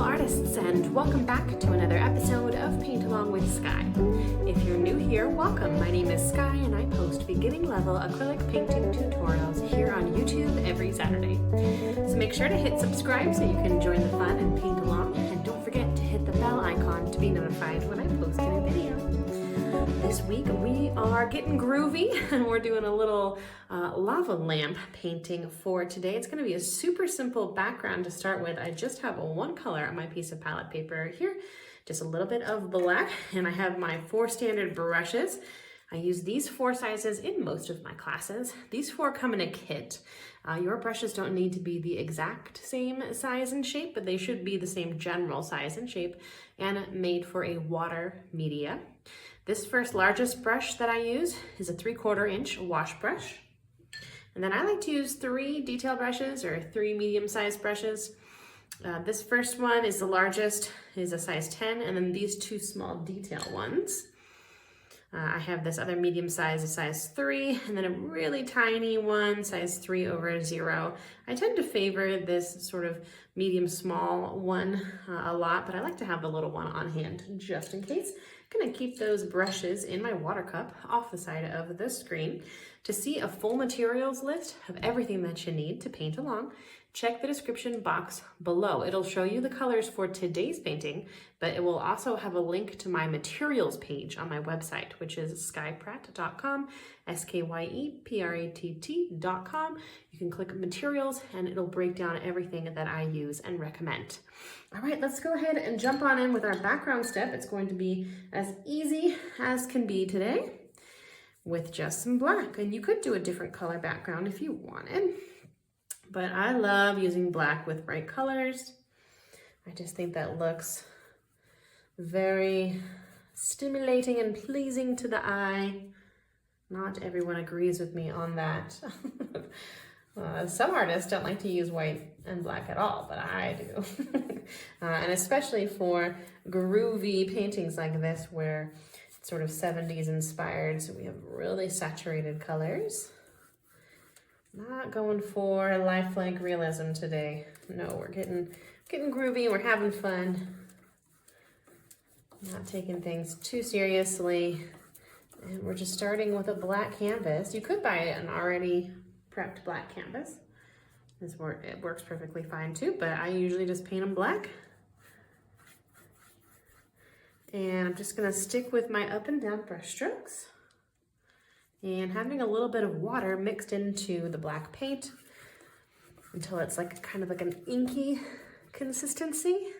artists, and welcome back to another episode of Paint Along with Sky. If you're new here, welcome. My name is Sky and I post beginning level acrylic painting tutorials here on YouTube every Saturday. So make sure to hit subscribe so you can join the fun and paint along, and don't forget to hit the bell icon to be notified when I post a new video. This week we are getting groovy and we're doing a little lava lamp painting for today. It's going to be a super simple background to start with. I just have one color on my piece of palette paper here, just a little bit of black, and I have my 4 standard brushes. I use these 4 sizes in most of my classes. These 4 come in a kit. Your brushes don't need to be the exact same size and shape, but they should be the same general size and shape and made for a water media. This first largest brush that I use is a 3/4 inch wash brush. And then I like to use 3 detail brushes or 3 medium-sized brushes. This first one is the largest, is a size 10, and then these 2 small detail ones. I have this other medium size, a size 3, and then a really tiny one, size 3/0. I tend to favor this sort of medium small one a lot, but I like to have the little one on hand just in case. I'm gonna keep those brushes in my water cup off the side of the screen. To see a full materials list of everything that you need to paint along, check the description box below. It'll show you the colors for today's painting, but it will also have a link to my materials page on my website, which is skypratt.com, SKYEPRATT.com. You can click materials and it'll break down everything that I use and recommend. All right, let's go ahead and jump on in with our background step. It's going to be as easy as can be today with just some black. And you could do a different color background if you wanted, but I love using black with bright colors. I just think that looks very stimulating and pleasing to the eye. Not everyone agrees with me on that. Some artists don't like to use white and black at all, but I do. And especially for groovy paintings like this, where it's sort of 70s inspired, so we have really saturated colors. Not going for lifelike realism today. No, we're getting groovy, we're having fun. Not taking things too seriously. And we're just starting with a black canvas. You could buy an already prepped black canvas. It works perfectly fine too, but I usually just paint them black. And I'm just gonna stick with my up and down brush strokes and having a little bit of water mixed into the black paint until it's like kind of like an inky consistency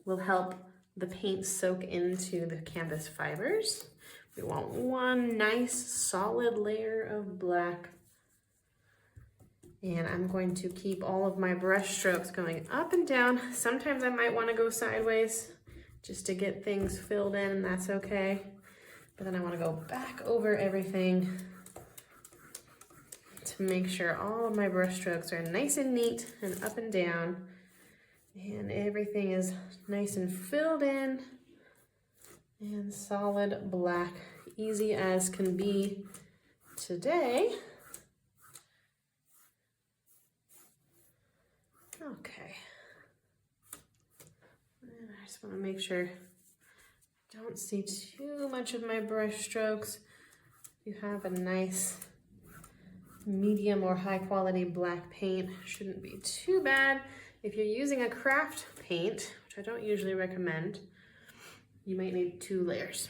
will help the paint soak into the canvas fibers. We want one nice solid layer of black. And I'm going to keep all of my brush strokes going up and down. Sometimes I might want to go sideways just to get things filled in, and that's okay. But then I want to go back over everything to make sure all of my brush strokes are nice and neat and up and down. And everything is nice and filled in and solid black, easy as can be today. Okay. And I just want to make sure I don't see too much of my brush strokes. If you have a nice medium or high quality black paint, shouldn't be too bad. If you're using a craft paint, which I don't usually recommend, you might need 2 layers.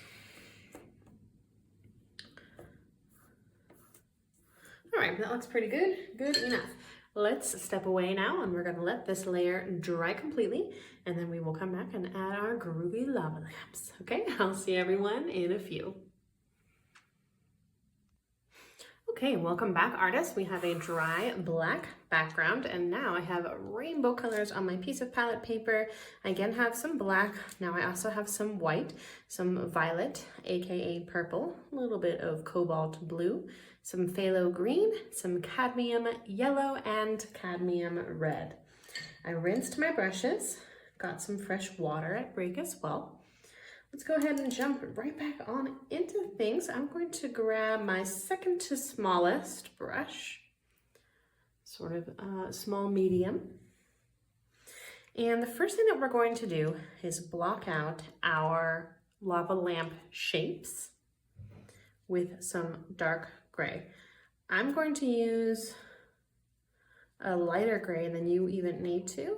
All right, that looks pretty good. Good enough. Let's step away now, and we're gonna let this layer dry completely, and then we will come back and add our groovy lava lamps. Okay, I'll see everyone in a few. Okay, welcome back, artists. We have a dry black background, and now I have rainbow colors on my piece of palette paper. I again have some black. Now I also have some white, some violet, aka purple, a little bit of cobalt blue, some phthalo green, some cadmium yellow, and cadmium red. I rinsed my brushes, got some fresh water at break as well. Let's go ahead and jump right back on into things. I'm going to grab my second to smallest brush, sort of small medium. And the first thing that we're going to do is block out our lava lamp shapes with some dark gray. I'm going to use a lighter gray than you even need to,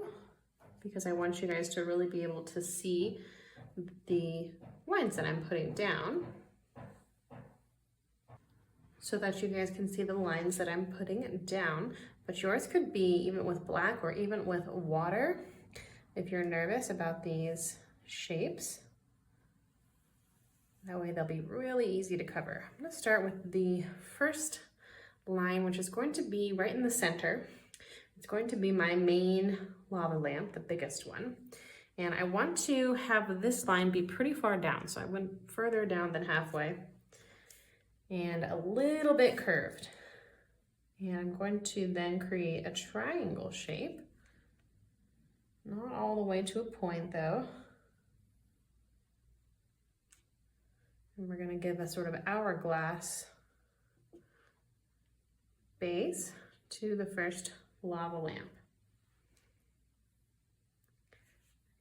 because I want you guys to really be able to see the lines that I'm putting down, so that you guys can see the lines that I'm putting down. But yours could be even with black or even with water if you're nervous about these shapes. That way they'll be really easy to cover. I'm gonna start with the first line, which is going to be right in the center. It's going to be my main lava lamp, the biggest one. And I want to have this line be pretty far down. So I went further down than halfway and a little bit curved. And I'm going to then create a triangle shape. Not all the way to a point though. And we're gonna give a sort of hourglass base to the first lava lamp.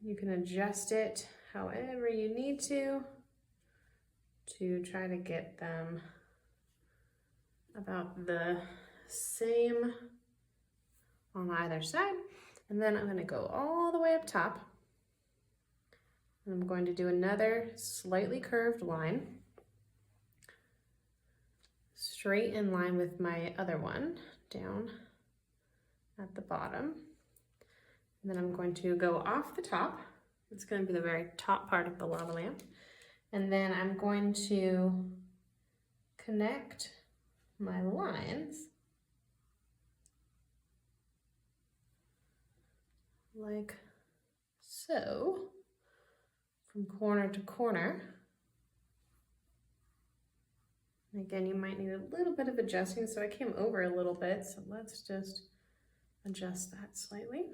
You can adjust it however you need to try to get them about the same on either side. And then I'm going to go all the way up top. And I'm going to do another slightly curved line, straight in line with my other one down at the bottom. And then I'm going to go off the top. It's going to be the very top part of the lava lamp. And then I'm going to connect my lines like so, from corner to corner. And again, you might need a little bit of adjusting, so I came over a little bit, so let's just adjust that slightly.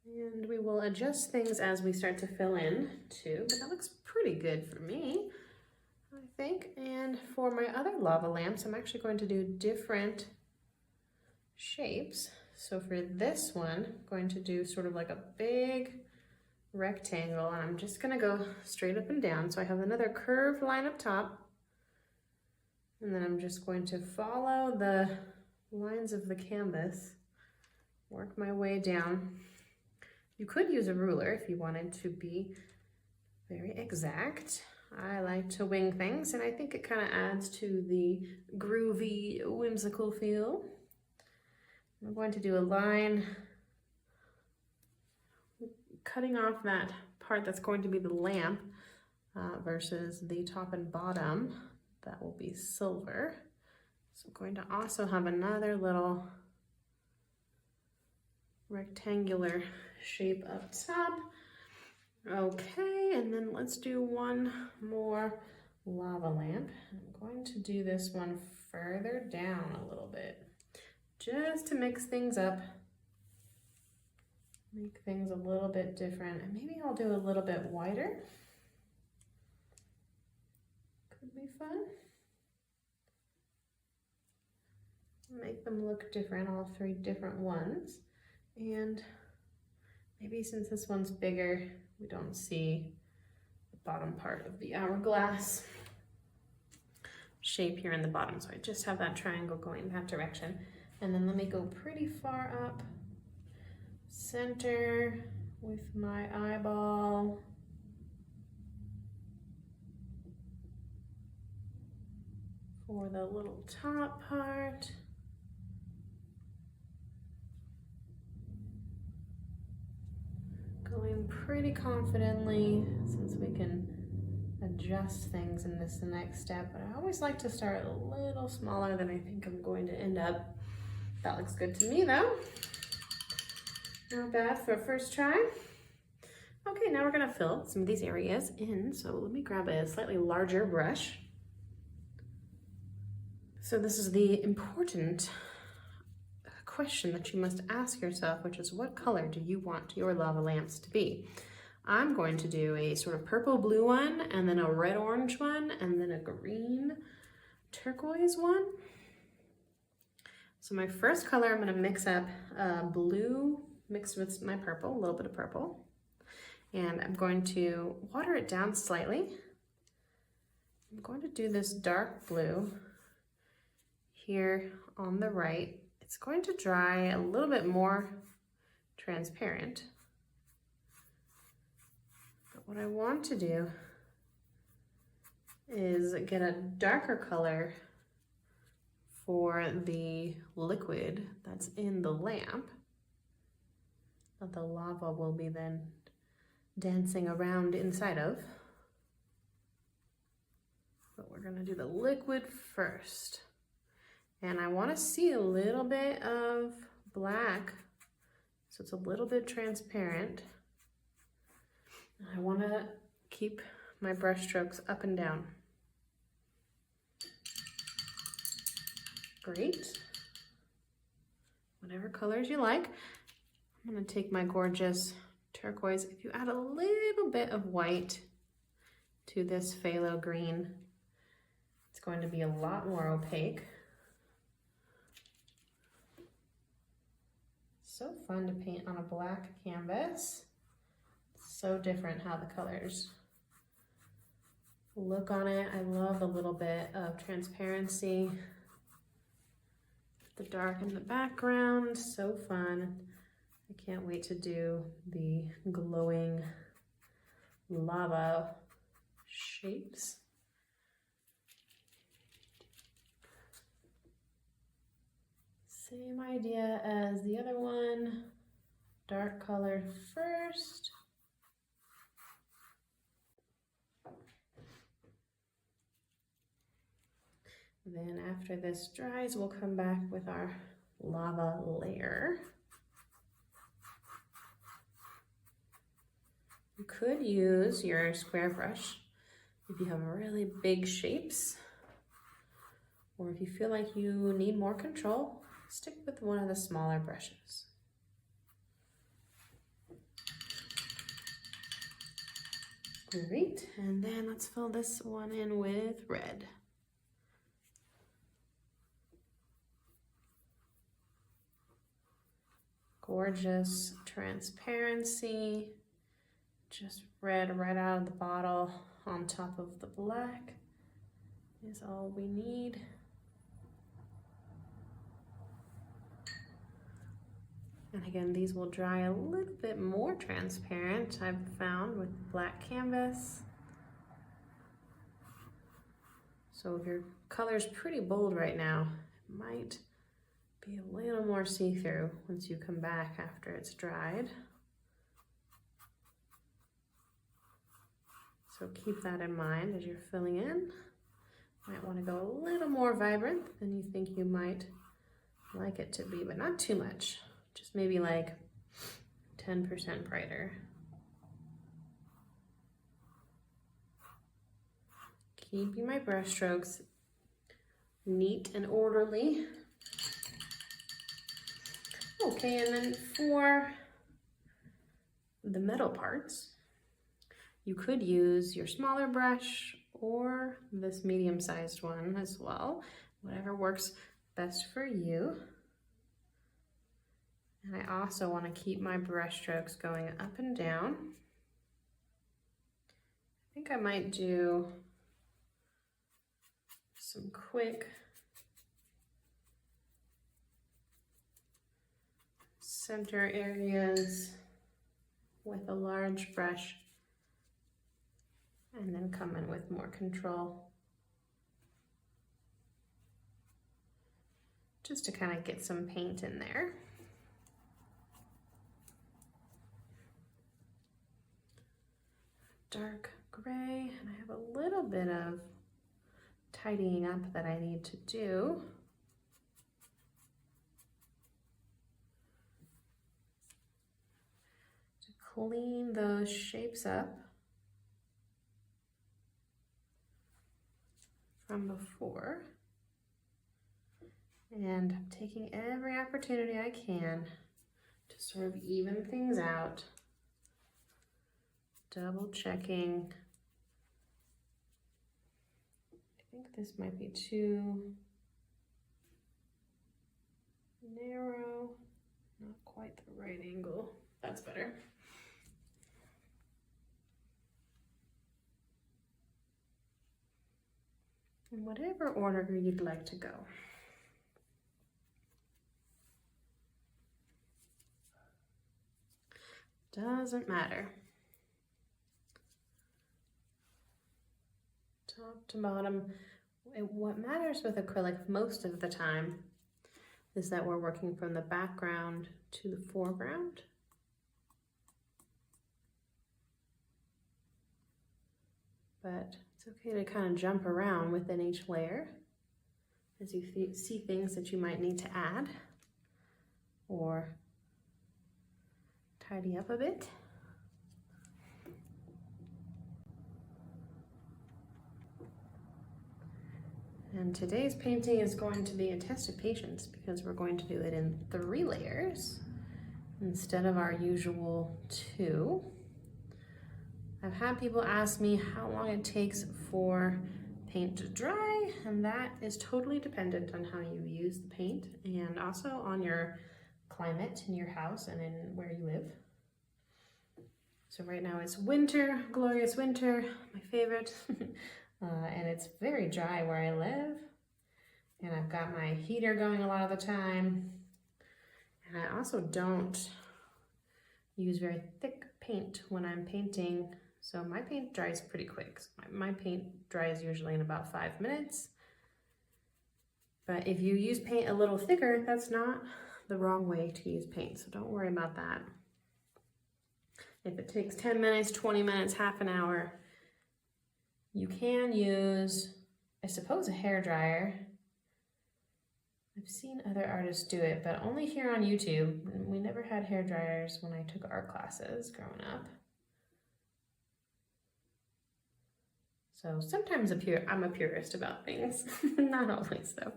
And we will adjust things as we start to fill in too, but that looks pretty good for me, I think. And for my other lava lamps, I'm actually going to do different shapes. So for this one, I'm going to do sort of like a big rectangle, and I'm just gonna go straight up and down. So I have another curved line up top, and then I'm just going to follow the lines of the canvas, work my way down. You could use a ruler if you wanted to be very exact. I like to wing things, and I think it kind of adds to the groovy, whimsical feel. I'm going to do a line cutting off that part that's going to be the lamp versus the top and bottom. That will be silver. So I'm going to also have another little rectangular shape up top. Okay, and then let's do one more lava lamp. I'm going to do this one further down a little bit, just to mix things up, make things a little bit different, and maybe I'll do a little bit wider. Could be fun. Make them look different, all three different ones. And maybe since this one's bigger, we don't see the bottom part of the hourglass shape here in the bottom. So I just have that triangle going in that direction. And then let me go pretty far up, center with my eyeball. For the little top part. Going pretty confidently, since we can adjust things in this next step, but I always like to start a little smaller than I think I'm going to end up. That looks good to me though. Not bad for a first try. Okay, now we're gonna fill some of these areas in, so let me grab a slightly larger brush. So this is the important question that you must ask yourself, which is, what color do you want your lava lamps to be? I'm going to do a sort of purple blue one, and then a red orange one, and then a green turquoise one. So my first color, I'm gonna mix up blue mixed with my purple, a little bit of purple. And I'm going to water it down slightly. I'm going to do this dark blue here on the right. It's going to dry a little bit more transparent. But what I want to do is get a darker color for the liquid that's in the lamp that the lava will be then dancing around inside of. But we're gonna do the liquid first. And I wanna see a little bit of black, so it's a little bit transparent. I wanna keep my brush strokes up and down. Great. Whatever colors you like. I'm gonna take my gorgeous turquoise. If you add a little bit of white to this phthalo green, it's going to be a lot more opaque. So fun to paint on a black canvas. So different how the colors look on it. I love a little bit of transparency. The dark in the background, so fun. I can't wait to do the glowing lava shapes. Same idea as the other one. Dark color first. Then after this dries, we'll come back with our lava layer. You could use your square brush if you have really big shapes, or if you feel like you need more control, stick with one of the smaller brushes. Great, and then let's fill this one in with red. Gorgeous transparency, just red right out of the bottle on top of the black is all we need. And again, these will dry a little bit more transparent, I've found, with black canvas. So if your color's pretty bold right now, it might be a little more see-through once you come back after it's dried. So keep that in mind as you're filling in. Might want to go a little more vibrant than you think you might like it to be, but not too much. Just maybe like 10% brighter. Keeping my brush strokes neat and orderly. Okay, and then for the metal parts, you could use your smaller brush or this medium-sized one as well, whatever works best for you. And I also want to keep my brush strokes going up and down. I think I might do some quick center areas with a large brush and then come in with more control just to kind of get some paint in there. Dark gray, and I have a little bit of tidying up that I need to do. To clean those shapes up from before. And I'm taking every opportunity I can to sort of even things out. Double checking. I think this might be too narrow, not quite the right angle. That's better. In whatever order you'd like to go. Doesn't matter. Top to bottom. What matters with acrylic most of the time is that we're working from the background to the foreground. But it's okay to kind of jump around within each layer as you see things that you might need to add or tidy up a bit. And today's painting is going to be a test of patience because we're going to do it in 3 layers instead of our usual 2. I've had people ask me how long it takes for paint to dry, and that is totally dependent on how you use the paint and also on your climate in your house and in where you live. So right now it's winter, glorious winter, my favorite. And it's very dry where I live. And I've got my heater going a lot of the time. And I also don't use very thick paint when I'm painting. So my paint dries pretty quick. So my paint dries usually in about 5 minutes. But if you use paint a little thicker, that's not the wrong way to use paint. So don't worry about that. If it takes 10 minutes, 20 minutes, half an hour, you can use, I suppose, a hairdryer. I've seen other artists do it, but only here on YouTube. We never had hairdryers when I took art classes growing up. So sometimes I'm a purist about things. Not always though.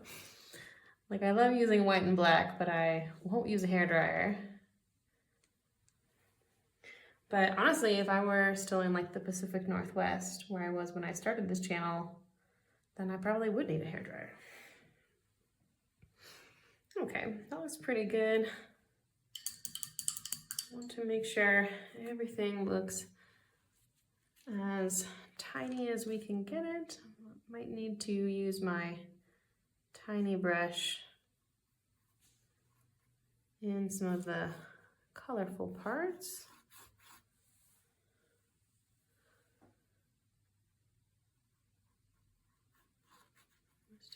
Like I love using white and black, but I won't use a hairdryer. But honestly, if I were still in like the Pacific Northwest, where I was when I started this channel, then I probably would need a hairdryer. Okay, that looks pretty good. I want to make sure everything looks as tiny as we can get it. Might need to use my tiny brush in some of the colorful parts.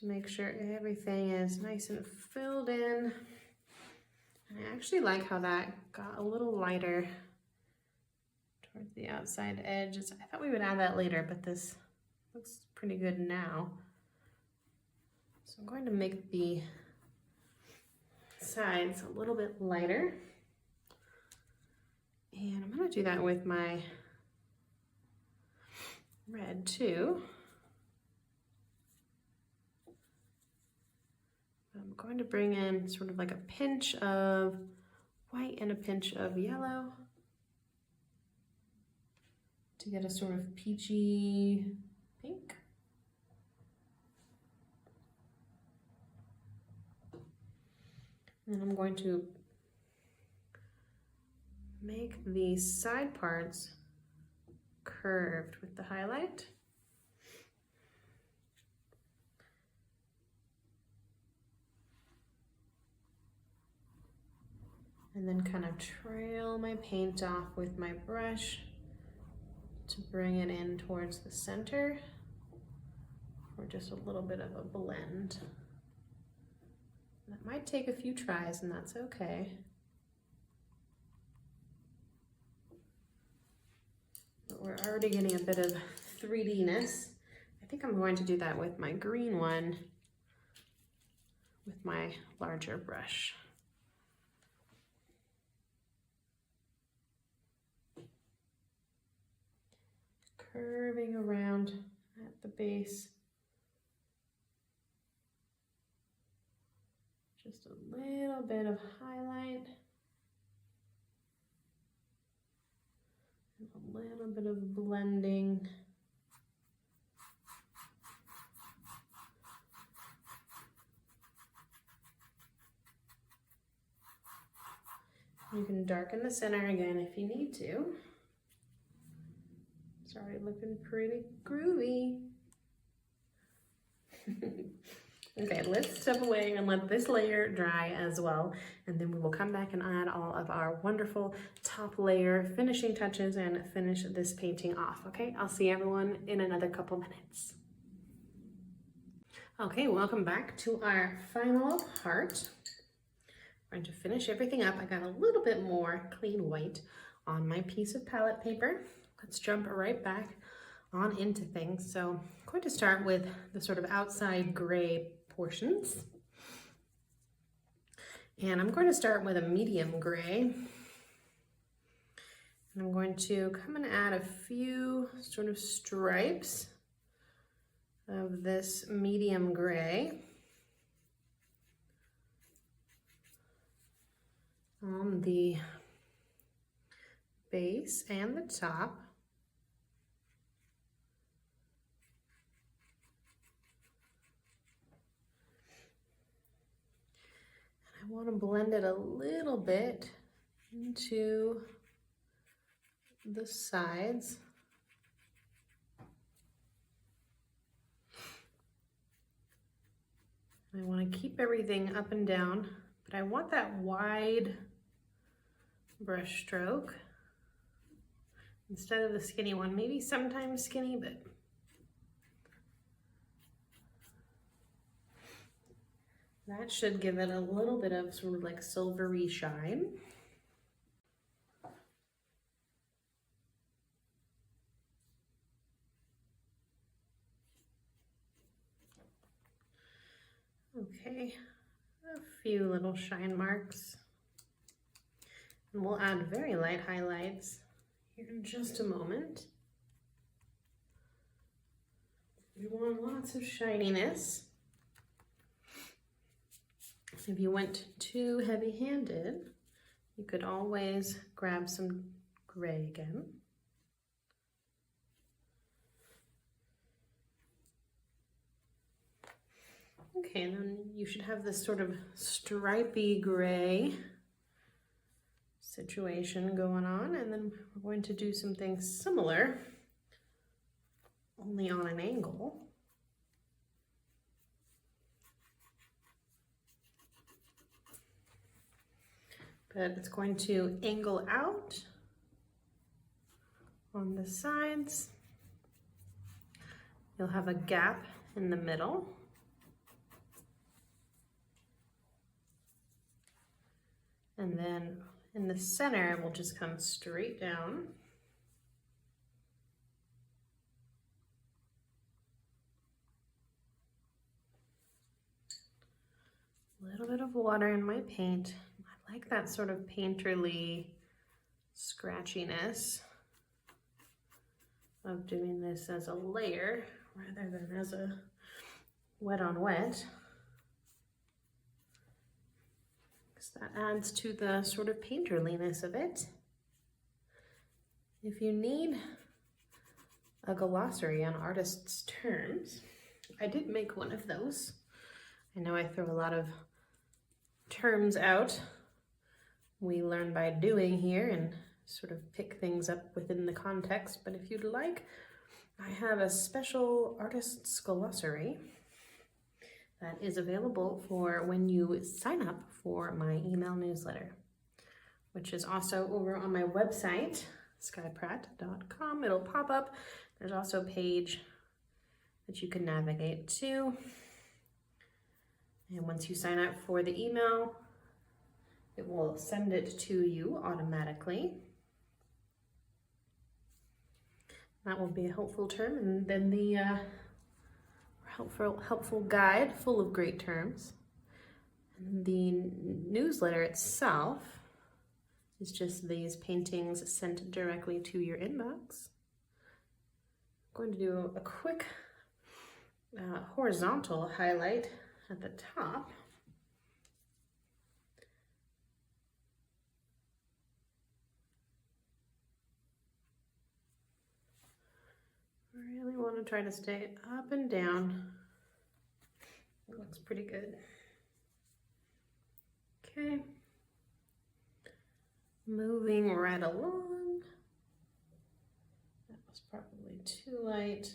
To make sure everything is nice and filled in. And I actually like how that got a little lighter towards the outside edges. I thought we would add that later, but this looks pretty good now. So I'm going to make the sides a little bit lighter. And I'm going to do that with my red too. I'm going to bring in sort of like a pinch of white and a pinch of yellow to get a sort of peachy pink. And I'm going to make the side parts curved with the highlight. And then kind of trail my paint off with my brush to bring it in towards the center for just a little bit of a blend. That might take a few tries, and that's okay. But we're already getting a bit of 3D-ness. I think I'm going to do that with my green one with my larger brush. Curving around at the base. Just a little bit of highlight. And a little bit of blending. You can darken the center again if you need to. It's already looking pretty groovy. Okay, let's step away and let this layer dry as well, and then we will come back and add all of our wonderful top layer finishing touches and finish this painting off, okay? I'll see everyone in another couple minutes. Okay, welcome back to our final part. I'm going to finish everything up. I got a little bit more clean white on my piece of palette paper. Let's jump right back on into things. So I'm going to start with the sort of outside gray portions. And I'm going to start with a medium gray. And I'm going to come and add a few sort of stripes of this medium gray on the base and the top. I want to blend it a little bit into the sides. I want to keep everything up and down, but I want that wide brush stroke instead of the skinny one. Maybe sometimes skinny, but that should give it a little bit of sort of like silvery shine. Okay, a few little shine marks. And we'll add very light highlights here in just a moment. We want lots of shininess. If you went too heavy-handed, you could always grab some gray again. Okay, and then you should have this sort of stripy gray situation going on, and then we're going to do something similar, only on an angle. But it's going to angle out on the sides. You'll have a gap in the middle. And then in the center, it will just come straight down. A little bit of water in my paint. I like that sort of painterly scratchiness of doing this as a layer rather than as a wet on wet. That adds to the sort of painterliness of it. If you need a glossary on artists' terms, I did make one of those. I know I throw a lot of terms out. We learn by doing here and sort of pick things up within the context, but if you'd like, I have a special artist's glossary that is available for when you sign up for my email newsletter, which is also over on my website, skypratt.com. It'll pop up. There's also a page that you can navigate to. And once you sign up for the email, it will send it to you automatically. That will be a helpful term, and then the helpful guide full of great terms. And the newsletter itself is just these paintings sent directly to your inbox. I'm going to do a quick horizontal highlight at the top. Really want to try to stay up and down. It looks pretty good. Okay. Moving right along. That was probably too light.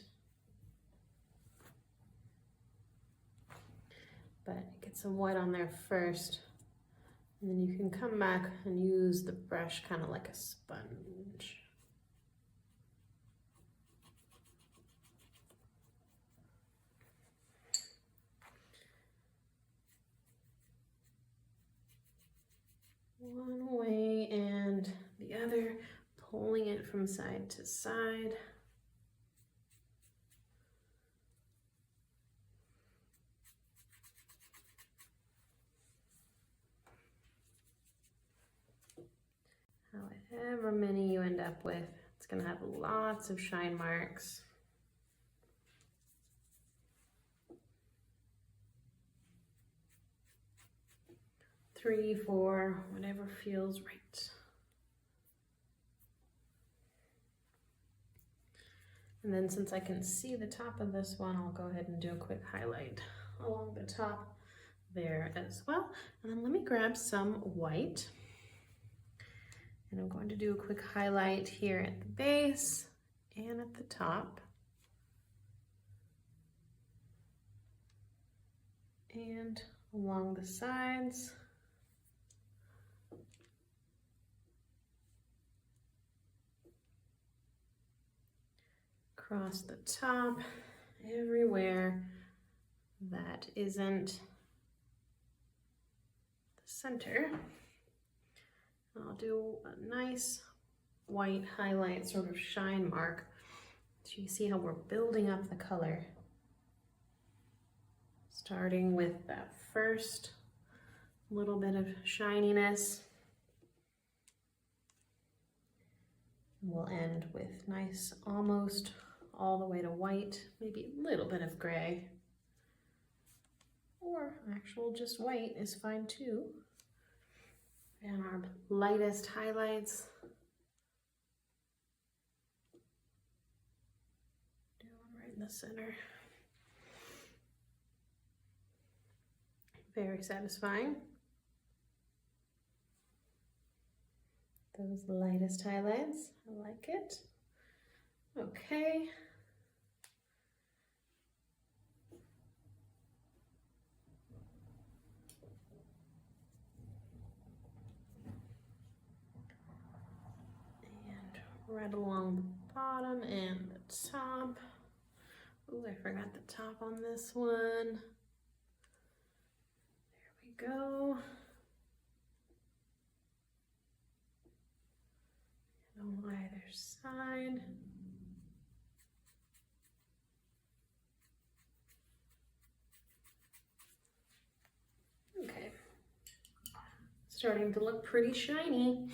But get some white on there first. And then you can come back and use the brush kind of like a sponge. One way and the other, pulling it from side to side. However many you end up with, it's going to have lots of shine marks. 3, 4, whatever feels right. And then since I can see the top of this one, I'll go ahead and do a quick highlight along the top there as well. And then let me grab some white. And I'm going to do a quick highlight here at the base and at the top. And along the sides. Across the top, everywhere that isn't the center. I'll do a nice white highlight, sort of shine mark. So you see how we're building up the color. Starting with that first little bit of shininess. We'll end with nice, almost all the way to white, maybe a little bit of gray. Or actual just white is fine too. And our lightest highlights. Do one right in the center. Very satisfying. Those lightest highlights, I like it. Okay. Right along the bottom and the top. Oh, I forgot the top on this one. There we go. And on either side. Okay. Starting to look pretty shiny.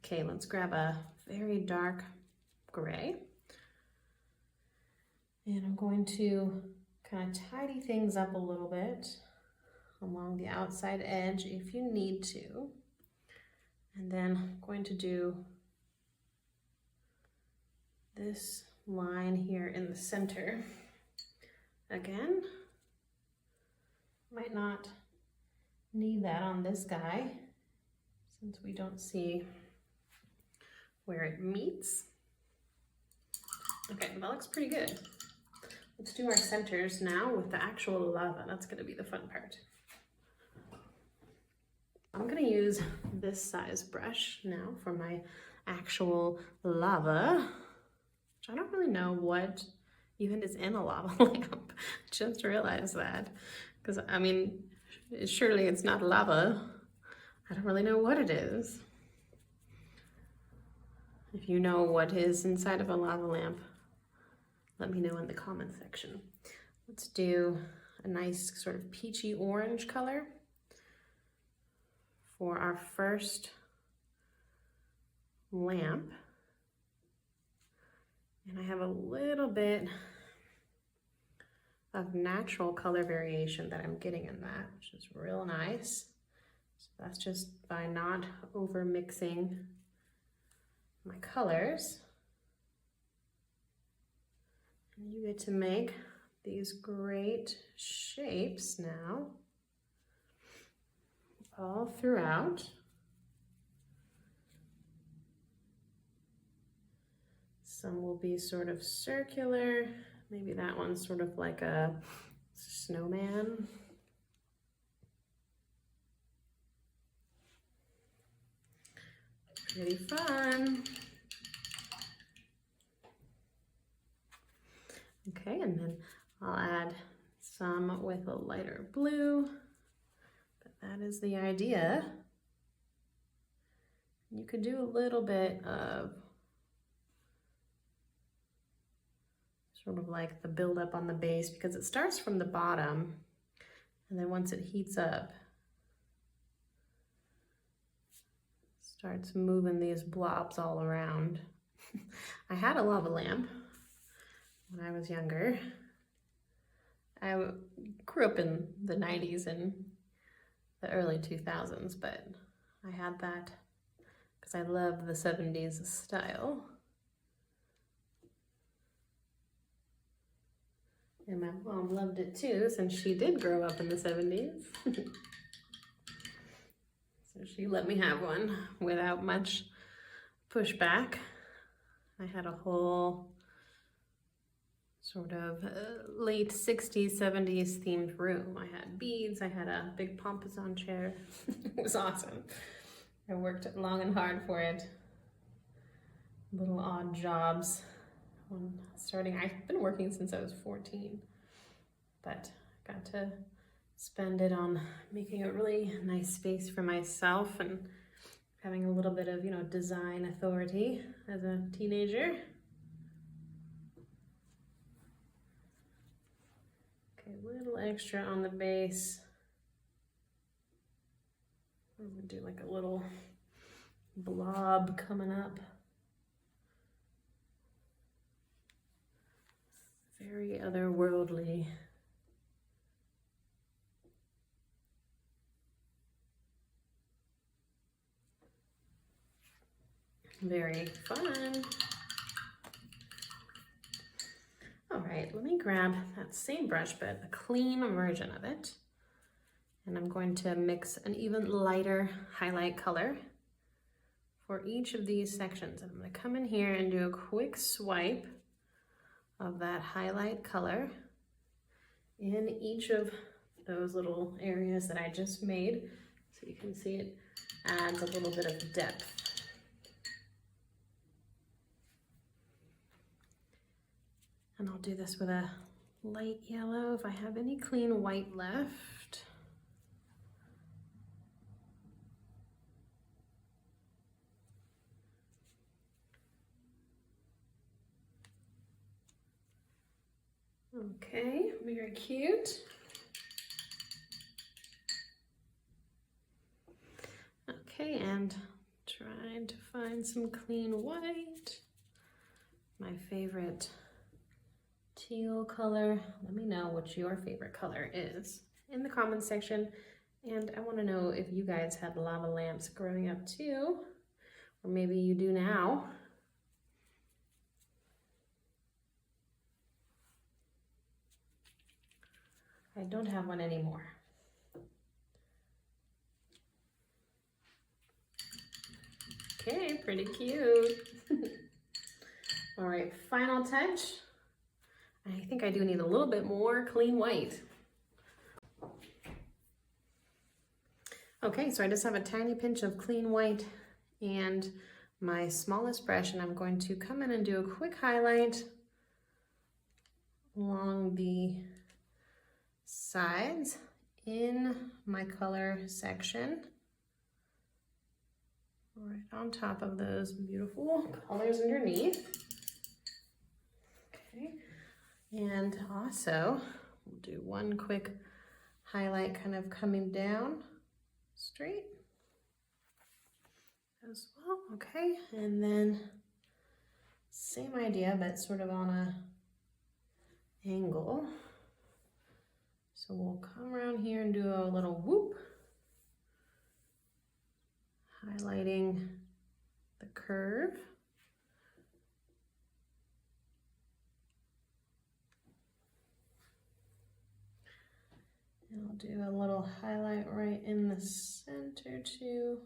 Okay, let's grab a very dark gray. And I'm going to kind of tidy things up a little bit along the outside edge if you need to. And then I'm going to do this line here in the center. Again, might not need that on this guy since we don't see where it meets. Okay, that looks pretty good. Let's do our centers now with the actual lava. That's gonna be the fun part. I'm gonna use this size brush now for my actual lava, which I don't really know what even is in a lava lamp. Just realized that, because I mean, surely it's not lava. I don't really know what it is. If you know what is inside of a lava lamp, let me know in the comment section. Let's do a nice sort of peachy orange color for our first lamp. And I have a little bit of natural color variation that I'm getting in that, which is real nice. So that's just by not over mixing my colors. And you get to make these great shapes now all throughout. Some will be sort of circular. Maybe that one's sort of like a snowman. Pretty fun. Okay, and then I'll add some with a lighter blue, but that is the idea. You could do a little bit of sort of like the buildup on the base because it starts from the bottom, and then once it heats up, starts moving these blobs all around. I had a lava lamp when I was younger. I grew up in the 90s and the early 2000s, but I had that because I loved the 70s style. And my mom loved it too, since she did grow up in the 70s. So she let me have one without much pushback. I had a whole sort of late 60s, 70s themed room. I had beads, I had a big pomposan chair. It was awesome. I worked long and hard for it. Little odd jobs. I've been working since I was 14, but got to spend it on making a really nice space for myself and having a little bit of, design authority as a teenager. Okay, a little extra on the base. I'm gonna do like a little blob coming up. Very otherworldly. Very fun. All right, let me grab that same brush, but a clean version of it. And I'm going to mix an even lighter highlight color for each of these sections. I'm going to come in here and do a quick swipe of that highlight color in each of those little areas that I just made. So you can see it adds a little bit of depth. And I'll do this with a light yellow if I have any clean white left. Okay, very cute. Okay, and trying to find some clean white. My favorite teal color. Let me know what your favorite color is in the comments section. And I want to know if you guys had lava lamps growing up too, or maybe you do now. I don't have one anymore. Okay, pretty cute. All right, final touch. I think I do need a little bit more clean white. Okay, so I just have a tiny pinch of clean white and my smallest brush, and I'm going to come in and do a quick highlight along the sides in my color section, right on top of those beautiful colors underneath. Okay, and also we'll do one quick highlight kind of coming down straight as well. Okay, and then same idea but sort of on a angle. So we'll come around here and do a little whoop, highlighting the curve. And I'll do a little highlight right in the center too,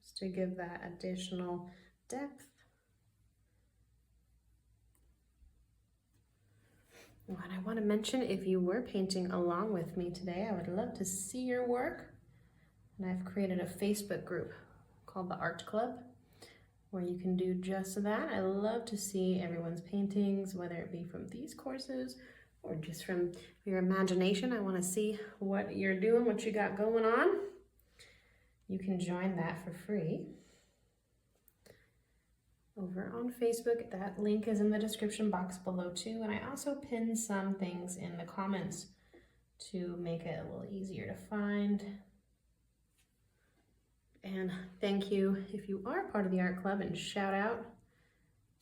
just to give that additional depth. And I want to mention, if you were painting along with me today, I would love to see your work. And I've created a Facebook group called the Art Club, where you can do just that. I love to see everyone's paintings, whether it be from these courses or just from your imagination. I want to see what you're doing, what you got going on. You can join that for free over on Facebook. That link is in the description box below too. And I also pinned some things in the comments to make it a little easier to find. And thank you if you are part of the art club, and shout out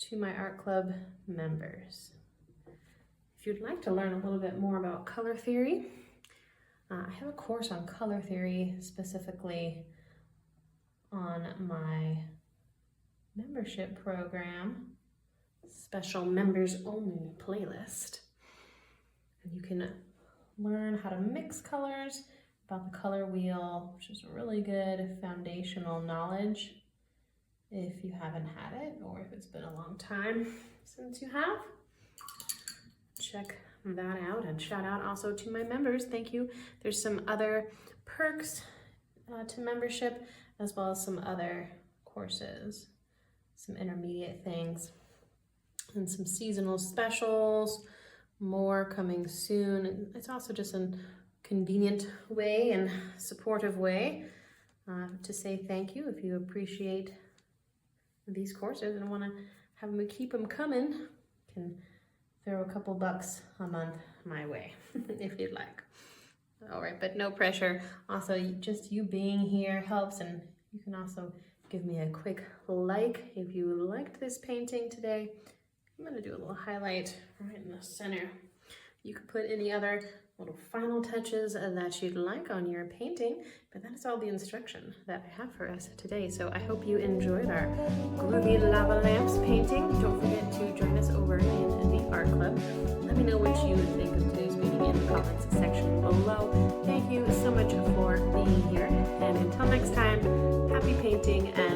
to my art club members. If you'd like to learn a little bit more about color theory, I have a course on color theory specifically on my membership program, special members only playlist. And you can learn how to mix colors, about the color wheel, which is really good foundational knowledge if you haven't had it, or if it's been a long time since you have. Check that out, and shout out also to my members. Thank you. There's some other perks to membership, as well as some other courses, some intermediate things, and some seasonal specials, more coming soon. It's also just a convenient way and supportive way to say thank you if you appreciate these courses and want to have them, keep them coming. You can throw a couple bucks a month my way if you'd like. All right, but no pressure. Also, just you being here helps, and you can also give me a quick like if you liked this painting today. I'm going to do a little highlight right in the center. You could put any other little final touches that you'd like on your painting, but that is all the instruction that I have for us today. So I hope you enjoyed our groovy lava lamps painting. Don't forget to join us over in the art club. Let me know what you think of today's painting in the comments section below. Thank you so much for being here, and until next time, happy painting and